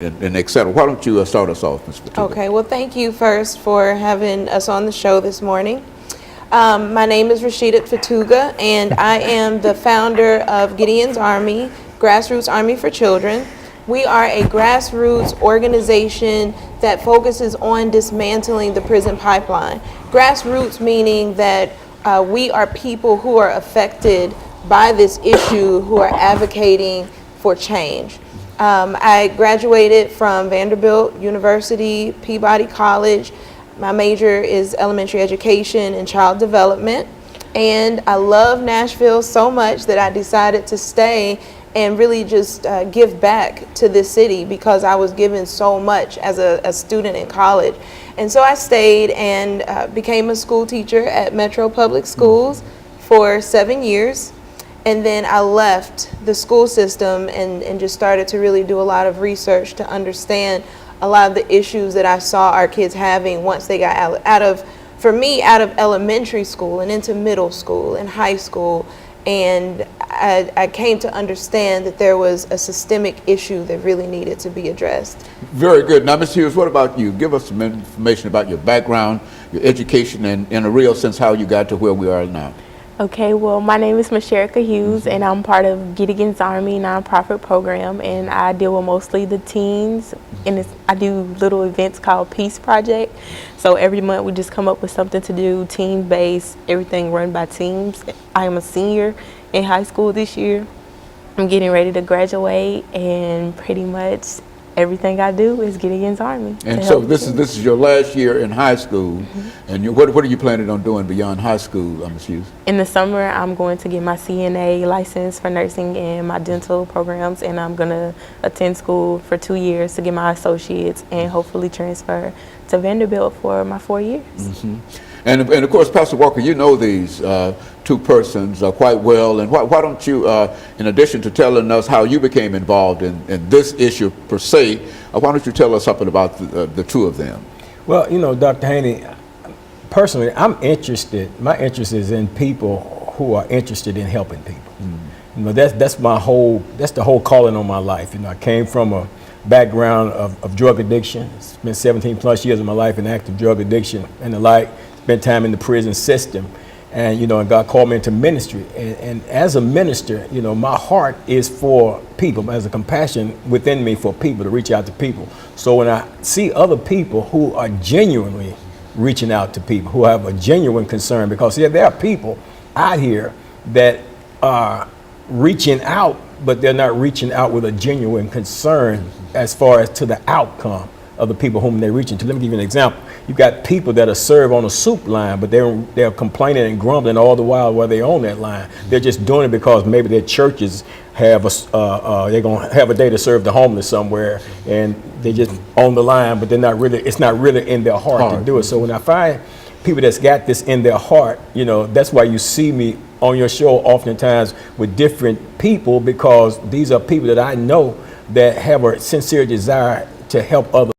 and et cetera. Why don't you start us off, Ms. Fatuga? Okay, well, thank you first for having us on the show this morning. My name is Rashida Fatuga, and I am the founder of Gideon's Army, Grassroots Army for Children. We are a grassroots organization that focuses on dismantling the prison pipeline. Grassroots meaning that we are people who are affected by this issue, who are advocating for change. I graduated from Vanderbilt University, Peabody College. My major is elementary education and child development. And I love Nashville so much that I decided to stay and really just give back to this city because I was given so much as a student in college. And so I stayed and became a school teacher at Metro Public Schools for 7 years. And then I left the school system and just started to really do a lot of research to understand a lot of the issues that I saw our kids having once they got out of elementary school and into middle school and high school. And I came to understand that there was a systemic issue that really needed to be addressed. Very good. Now, Ms. Hughes, what about you? Give us some information about your background, your education, and in a real sense, how you got to where we are now. Okay, well, my name is Hughes, and I'm part of Gideon's Army nonprofit program, and I deal with mostly the teens, and I do little events called Peace Project. So every month we just come up with something to do, team-based, everything run by teams. I am a senior in high school this year. I'm getting ready to graduate, and pretty much everything I do is Gideon's Army. And so this is your last year in high school, and what are you planning on doing beyond high school, Ms. Hughes? In the summer, I'm going to get my CNA license for nursing and my dental programs, and I'm going to attend school for 2 years to get my associates and hopefully transfer to Vanderbilt for my 4 years. And of course, Pastor Walker, you know these two persons quite well, and why don't you, in addition to telling us how you became involved in this issue per se, why don't you tell us something about the two of them? Well, you know, Dr. Haney, personally, I'm interested, my interest is in people who are interested in helping people. You know, that's the whole calling on my life. You know, I came from a background of drug addiction, spent 17 plus years of my life in active drug addiction and the like. Spent time in the prison system, and you know, and God called me into ministry. And as a minister, you know, my heart is for people. As a compassion within me for people, to reach out to people. So when I see other people who are genuinely reaching out to people, who have a genuine concern, because there are people out here that are reaching out, but they're not reaching out with a genuine concern as far as to the outcome of the people whom they're reaching to. Let me give you an example. You've got people that are served on a soup line, but they're complaining and grumbling all the while they're on that line. They're just doing it because maybe their churches have they're gonna have a day to serve the homeless somewhere, and they just on the line, but it's not really in their heart to do it. So when I find people that's got this in their heart, you know, that's why you see me on your show oftentimes with different people, because these are people that I know that have a sincere desire to help others.